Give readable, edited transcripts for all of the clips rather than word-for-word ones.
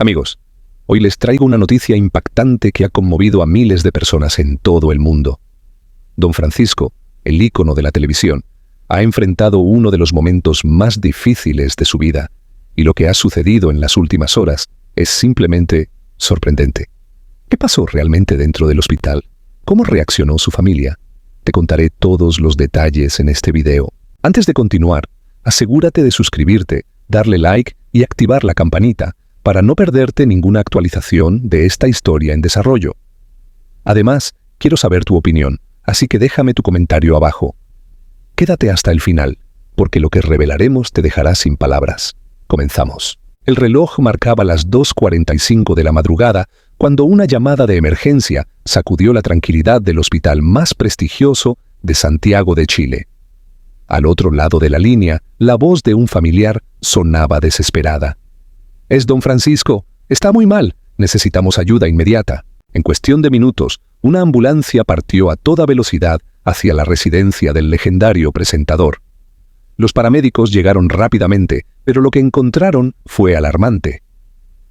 Amigos, hoy les traigo una noticia impactante que ha conmovido a miles de personas en todo el mundo. Don Francisco, el ícono de la televisión, ha enfrentado uno de los momentos más difíciles de su vida, y lo que ha sucedido en las últimas horas es simplemente sorprendente. ¿Qué pasó realmente dentro del hospital? ¿Cómo reaccionó su familia? Te contaré todos los detalles en este video. Antes de continuar, asegúrate de suscribirte, darle like y activar la campanita para no perderte ninguna actualización de esta historia en desarrollo. Además, quiero saber tu opinión, así que déjame tu comentario abajo. Quédate hasta el final, porque lo que revelaremos te dejará sin palabras. Comenzamos. El reloj marcaba las 2:45 de la madrugada cuando una llamada de emergencia sacudió la tranquilidad del hospital más prestigioso de Santiago de Chile. Al otro lado de la línea, la voz de un familiar sonaba desesperada. «Es don Francisco, está muy mal, necesitamos ayuda inmediata». En cuestión de minutos, una ambulancia partió a toda velocidad hacia la residencia del legendario presentador. Los paramédicos llegaron rápidamente, pero lo que encontraron fue alarmante.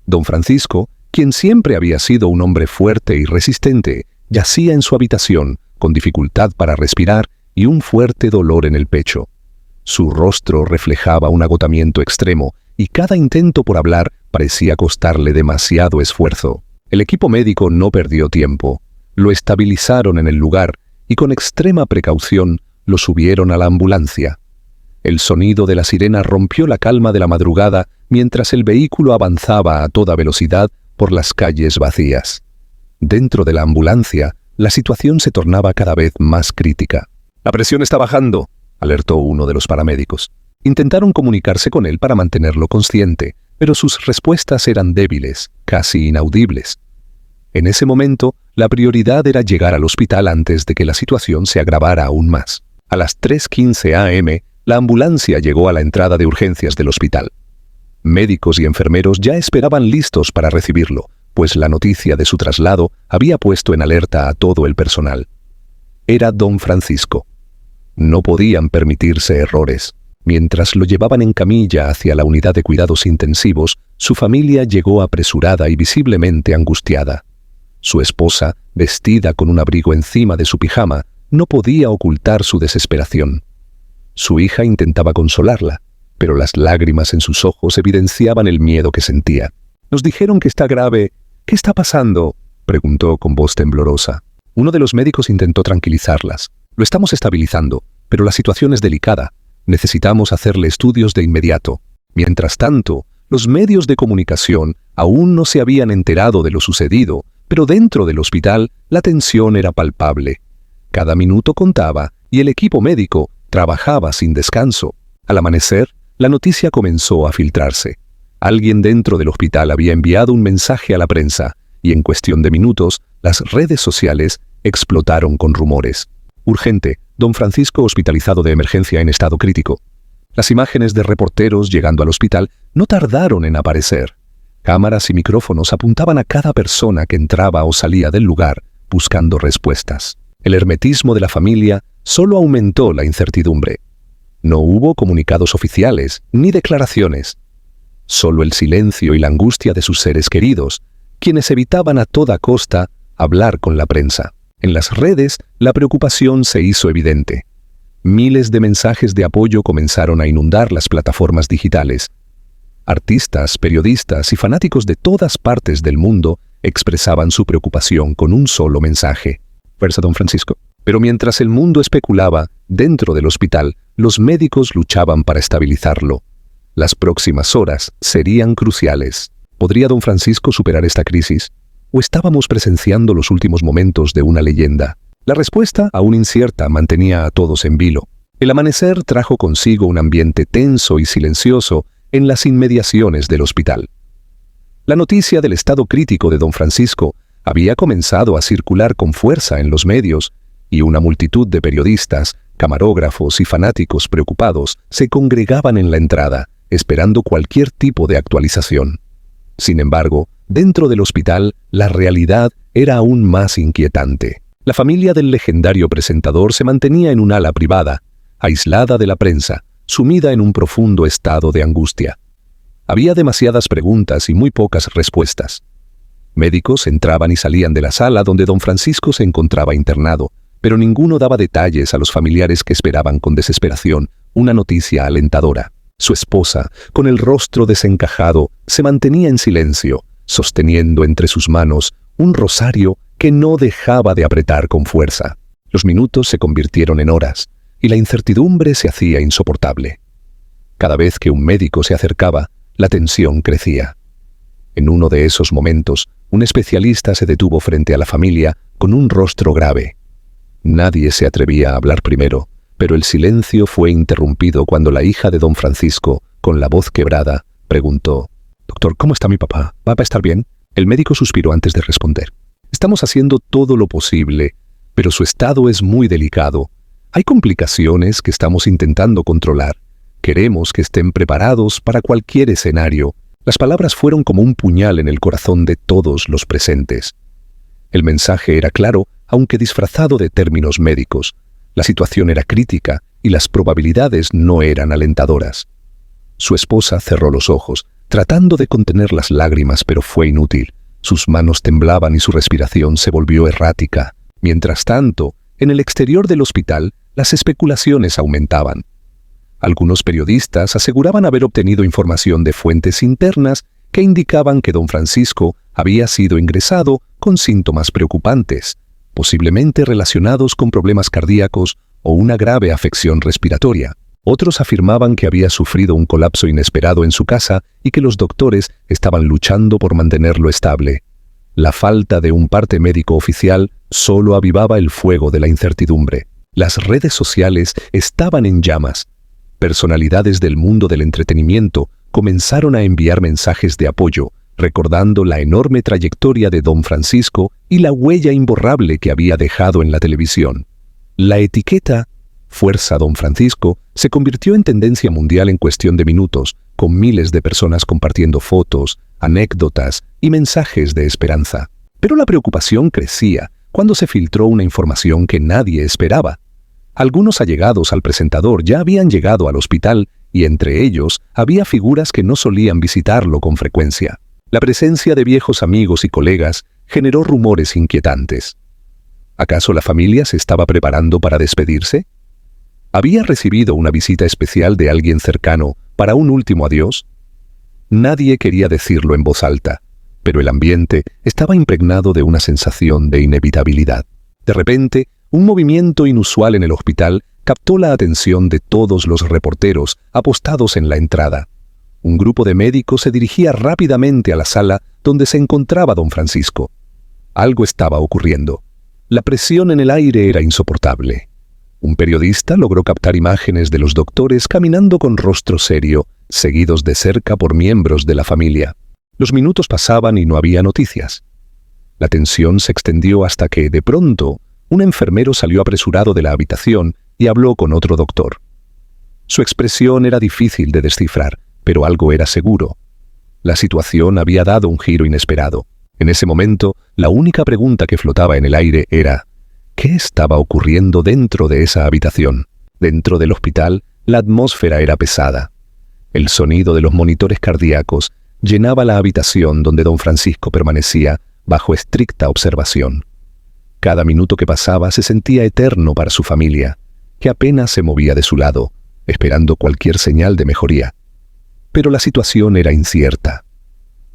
Don Francisco, quien siempre había sido un hombre fuerte y resistente, yacía en su habitación, con dificultad para respirar y un fuerte dolor en el pecho. Su rostro reflejaba un agotamiento extremo, y cada intento por hablar parecía costarle demasiado esfuerzo. El equipo médico no perdió tiempo. Lo estabilizaron en el lugar y con extrema precaución lo subieron a la ambulancia. El sonido de la sirena rompió la calma de la madrugada mientras el vehículo avanzaba a toda velocidad por las calles vacías. Dentro de la ambulancia, la situación se tornaba cada vez más crítica. «La presión está bajando», alertó uno de los paramédicos. Intentaron comunicarse con él para mantenerlo consciente, pero sus respuestas eran débiles, casi inaudibles. En ese momento, la prioridad era llegar al hospital antes de que la situación se agravara aún más. A las 3:15 a.m., la ambulancia llegó a la entrada de urgencias del hospital. Médicos y enfermeros ya esperaban listos para recibirlo, pues la noticia de su traslado había puesto en alerta a todo el personal. Era don Francisco. No podían permitirse errores. Mientras lo llevaban en camilla hacia la unidad de cuidados intensivos, su familia llegó apresurada y visiblemente angustiada. Su esposa, vestida con un abrigo encima de su pijama, no podía ocultar su desesperación. Su hija intentaba consolarla, pero las lágrimas en sus ojos evidenciaban el miedo que sentía. «Nos dijeron que está grave. ¿Qué está pasando?», preguntó con voz temblorosa. Uno de los médicos intentó tranquilizarlas. «Lo estamos estabilizando, pero la situación es delicada. Necesitamos hacerle estudios de inmediato». Mientras tanto, los medios de comunicación aún no se habían enterado de lo sucedido, pero dentro del hospital la tensión era palpable. Cada minuto contaba y el equipo médico trabajaba sin descanso. Al amanecer, la noticia comenzó a filtrarse. Alguien dentro del hospital había enviado un mensaje a la prensa, y en cuestión de minutos, las redes sociales explotaron con rumores. «Urgente, don Francisco hospitalizado de emergencia en estado crítico». Las imágenes de reporteros llegando al hospital no tardaron en aparecer. Cámaras y micrófonos apuntaban a cada persona que entraba o salía del lugar, buscando respuestas. El hermetismo de la familia solo aumentó la incertidumbre. No hubo comunicados oficiales ni declaraciones. Solo el silencio y la angustia de sus seres queridos, quienes evitaban a toda costa hablar con la prensa. En las redes, la preocupación se hizo evidente. Miles de mensajes de apoyo comenzaron a inundar las plataformas digitales. Artistas, periodistas y fanáticos de todas partes del mundo expresaban su preocupación con un solo mensaje: «Fuerza, don Francisco». Pero mientras el mundo especulaba, dentro del hospital, los médicos luchaban para estabilizarlo. Las próximas horas serían cruciales. ¿Podría don Francisco superar esta crisis? ¿O estábamos presenciando los últimos momentos de una leyenda? La respuesta, aún incierta, mantenía a todos en vilo. El amanecer trajo consigo un ambiente tenso y silencioso en las inmediaciones del hospital. La noticia del estado crítico de don Francisco había comenzado a circular con fuerza en los medios, y una multitud de periodistas, camarógrafos y fanáticos preocupados se congregaban en la entrada, esperando cualquier tipo de actualización. Sin embargo, dentro del hospital, la realidad era aún más inquietante. La familia del legendario presentador se mantenía en un ala privada, aislada de la prensa, sumida en un profundo estado de angustia. Había demasiadas preguntas y muy pocas respuestas. Médicos entraban y salían de la sala donde don Francisco se encontraba internado, pero ninguno daba detalles a los familiares que esperaban con desesperación una noticia alentadora. Su esposa, con el rostro desencajado, se mantenía en silencio, sosteniendo entre sus manos un rosario que no dejaba de apretar con fuerza. Los minutos se convirtieron en horas, y la incertidumbre se hacía insoportable. Cada vez que un médico se acercaba, la tensión crecía. En uno de esos momentos, un especialista se detuvo frente a la familia con un rostro grave. Nadie se atrevía a hablar primero, pero el silencio fue interrumpido cuando la hija de don Francisco, con la voz quebrada, preguntó: «Doctor, ¿cómo está mi papá? ¿Va a estar bien?». El médico suspiró antes de responder. «Estamos haciendo todo lo posible, pero su estado es muy delicado. Hay complicaciones que estamos intentando controlar. Queremos que estén preparados para cualquier escenario». Las palabras fueron como un puñal en el corazón de todos los presentes. El mensaje era claro, aunque disfrazado de términos médicos. La situación era crítica y las probabilidades no eran alentadoras. Su esposa cerró los ojos, tratando de contener las lágrimas, pero fue inútil. Sus manos temblaban y su respiración se volvió errática. Mientras tanto, en el exterior del hospital, las especulaciones aumentaban. Algunos periodistas aseguraban haber obtenido información de fuentes internas que indicaban que don Francisco había sido ingresado con síntomas preocupantes, posiblemente relacionados con problemas cardíacos o una grave afección respiratoria. Otros afirmaban que había sufrido un colapso inesperado en su casa y que los doctores estaban luchando por mantenerlo estable. La falta de un parte médico oficial solo avivaba el fuego de la incertidumbre. Las redes sociales estaban en llamas. Personalidades del mundo del entretenimiento comenzaron a enviar mensajes de apoyo, recordando la enorme trayectoria de don Francisco y la huella imborrable que había dejado en la televisión. La etiqueta «Fuerza Don Francisco» se convirtió en tendencia mundial en cuestión de minutos, con miles de personas compartiendo fotos, anécdotas y mensajes de esperanza. Pero la preocupación crecía cuando se filtró una información que nadie esperaba. Algunos allegados al presentador ya habían llegado al hospital y entre ellos había figuras que no solían visitarlo con frecuencia. La presencia de viejos amigos y colegas generó rumores inquietantes. ¿Acaso la familia se estaba preparando para despedirse? ¿Había recibido una visita especial de alguien cercano para un último adiós? Nadie quería decirlo en voz alta, pero el ambiente estaba impregnado de una sensación de inevitabilidad. De repente, un movimiento inusual en el hospital captó la atención de todos los reporteros apostados en la entrada. Un grupo de médicos se dirigía rápidamente a la sala donde se encontraba don Francisco. Algo estaba ocurriendo. La presión en el aire era insoportable. Un periodista logró captar imágenes de los doctores caminando con rostro serio, seguidos de cerca por miembros de la familia. Los minutos pasaban y no había noticias. La tensión se extendió hasta que, de pronto, un enfermero salió apresurado de la habitación y habló con otro doctor. Su expresión era difícil de descifrar, pero algo era seguro. La situación había dado un giro inesperado. En ese momento, la única pregunta que flotaba en el aire era: ¿qué estaba ocurriendo dentro de esa habitación? Dentro del hospital, la atmósfera era pesada. El sonido de los monitores cardíacos llenaba la habitación donde don Francisco permanecía bajo estricta observación. Cada minuto que pasaba se sentía eterno para su familia, que apenas se movía de su lado, esperando cualquier señal de mejoría. Pero la situación era incierta.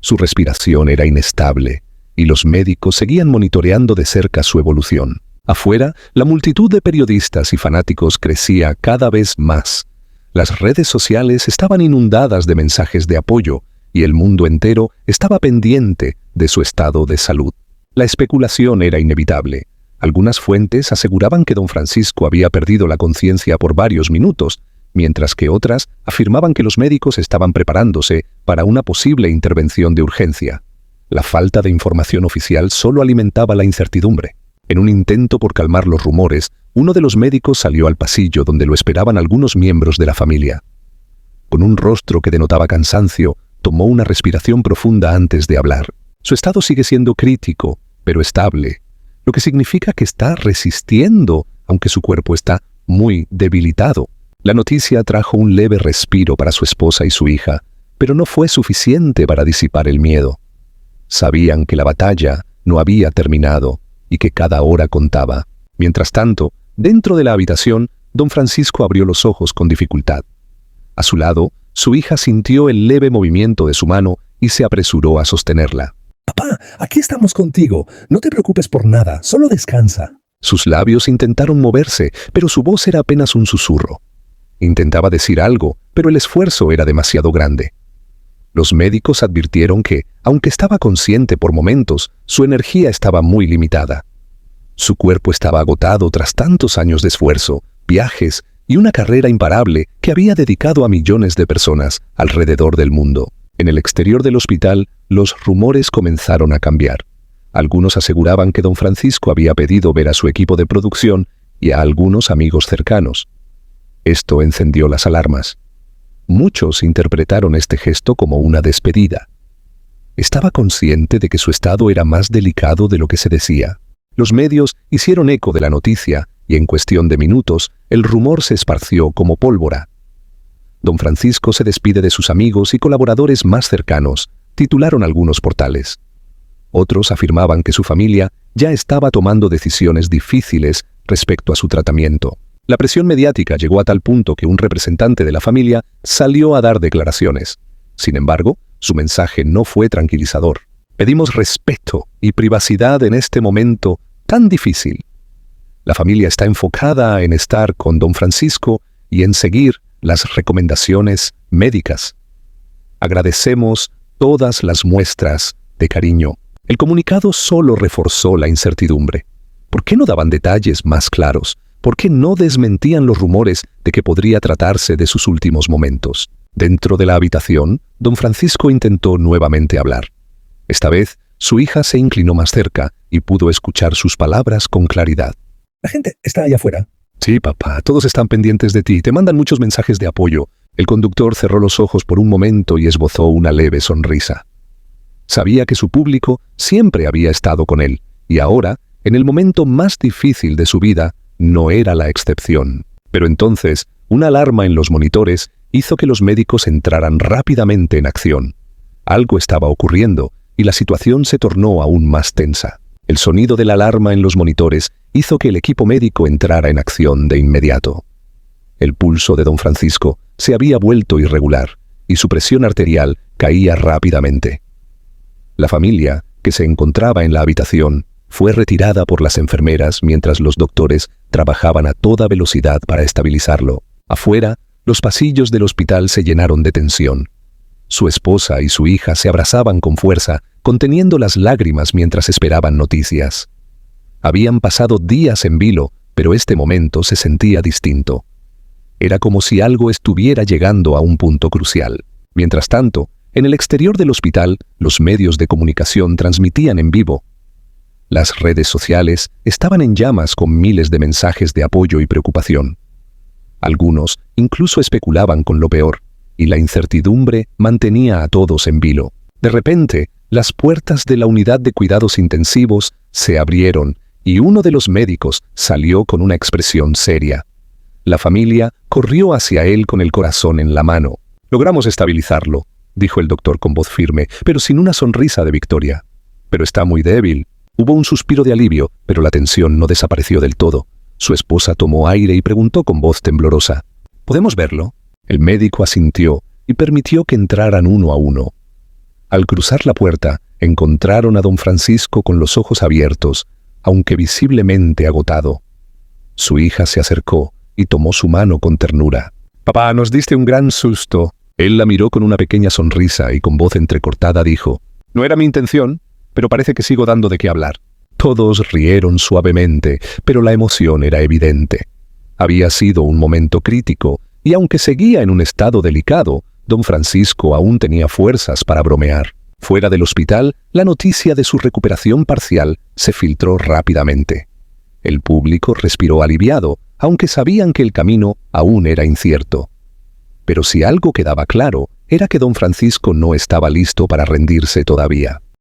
Su respiración era inestable, y los médicos seguían monitoreando de cerca su evolución. Afuera, la multitud de periodistas y fanáticos crecía cada vez más. Las redes sociales estaban inundadas de mensajes de apoyo, y el mundo entero estaba pendiente de su estado de salud. La especulación era inevitable. Algunas fuentes aseguraban que don Francisco había perdido la conciencia por varios minutos, mientras que otras afirmaban que los médicos estaban preparándose para una posible intervención de urgencia. La falta de información oficial solo alimentaba la incertidumbre. En un intento por calmar los rumores, uno de los médicos salió al pasillo donde lo esperaban algunos miembros de la familia. Con un rostro que denotaba cansancio, tomó una respiración profunda antes de hablar. Su estado sigue siendo crítico, pero estable, lo que significa que está resistiendo, aunque su cuerpo está muy debilitado. La noticia trajo un leve respiro para su esposa y su hija, pero no fue suficiente para disipar el miedo. Sabían que la batalla no había terminado y que cada hora contaba. Mientras tanto, dentro de la habitación, don Francisco abrió los ojos con dificultad. A su lado, su hija sintió el leve movimiento de su mano y se apresuró a sostenerla. Papá, aquí estamos contigo. No te preocupes por nada, solo descansa. Sus labios intentaron moverse, pero su voz era apenas un susurro. Intentaba decir algo, pero el esfuerzo era demasiado grande. Los médicos advirtieron que, aunque estaba consciente por momentos, su energía estaba muy limitada. Su cuerpo estaba agotado tras tantos años de esfuerzo, viajes y una carrera imparable que había dedicado a millones de personas alrededor del mundo. En el exterior del hospital, los rumores comenzaron a cambiar. Algunos aseguraban que don Francisco había pedido ver a su equipo de producción y a algunos amigos cercanos. Esto encendió las alarmas. Muchos interpretaron este gesto como una despedida. Estaba consciente de que su estado era más delicado de lo que se decía. Los medios hicieron eco de la noticia y en cuestión de minutos el rumor se esparció como pólvora. Don Francisco se despide de sus amigos y colaboradores más cercanos, titularon algunos portales. Otros afirmaban que su familia ya estaba tomando decisiones difíciles respecto a su tratamiento. La presión mediática llegó a tal punto que un representante de la familia salió a dar declaraciones. Sin embargo, su mensaje no fue tranquilizador. Pedimos respeto y privacidad en este momento tan difícil. La familia está enfocada en estar con don Francisco y en seguir las recomendaciones médicas. Agradecemos todas las muestras de cariño. El comunicado solo reforzó la incertidumbre. ¿Por qué no daban detalles más claros? ¿Por qué no desmentían los rumores de que podría tratarse de sus últimos momentos? Dentro de la habitación, don Francisco intentó nuevamente hablar. Esta vez, su hija se inclinó más cerca y pudo escuchar sus palabras con claridad. La gente está allá afuera. Sí, papá, todos están pendientes de ti, te mandan muchos mensajes de apoyo. El conductor cerró los ojos por un momento y esbozó una leve sonrisa. Sabía que su público siempre había estado con él, y ahora, en el momento más difícil de su vida, no era la excepción. Pero entonces, una alarma en los monitores hizo que los médicos entraran rápidamente en acción. Algo estaba ocurriendo, y la situación se tornó aún más tensa. El sonido de la alarma en los monitores hizo que el equipo médico entrara en acción de inmediato. El pulso de don Francisco se había vuelto irregular, y su presión arterial caía rápidamente. La familia, que se encontraba en la habitación, fue retirada por las enfermeras mientras los doctores trabajaban a toda velocidad para estabilizarlo. Afuera, los pasillos del hospital se llenaron de tensión. Su esposa y su hija se abrazaban con fuerza, conteniendo las lágrimas mientras esperaban noticias. Habían pasado días en vilo, pero este momento se sentía distinto. Era como si algo estuviera llegando a un punto crucial. Mientras tanto, en el exterior del hospital, los medios de comunicación transmitían en vivo. Las redes sociales estaban en llamas con miles de mensajes de apoyo y preocupación. Algunos incluso especulaban con lo peor, y la incertidumbre mantenía a todos en vilo. De repente, las puertas de la unidad de cuidados intensivos se abrieron y uno de los médicos salió con una expresión seria. La familia corrió hacia él con el corazón en la mano. «Logramos estabilizarlo», dijo el doctor con voz firme, pero sin una sonrisa de victoria. «Pero está muy débil». Hubo un suspiro de alivio, pero la tensión no desapareció del todo. Su esposa tomó aire y preguntó con voz temblorosa. «¿Podemos verlo?» El médico asintió y permitió que entraran uno a uno. Al cruzar la puerta, encontraron a don Francisco con los ojos abiertos, aunque visiblemente agotado. Su hija se acercó y tomó su mano con ternura. «Papá, nos diste un gran susto». Él la miró con una pequeña sonrisa y con voz entrecortada dijo, «No era mi intención, pero parece que sigo dando de qué hablar». Todos rieron suavemente, pero la emoción era evidente. Había sido un momento crítico, y aunque seguía en un estado delicado, don Francisco aún tenía fuerzas para bromear. Fuera del hospital, la noticia de su recuperación parcial se filtró rápidamente. El público respiró aliviado, aunque sabían que el camino aún era incierto. Pero si algo quedaba claro, era que don Francisco no estaba listo para rendirse todavía.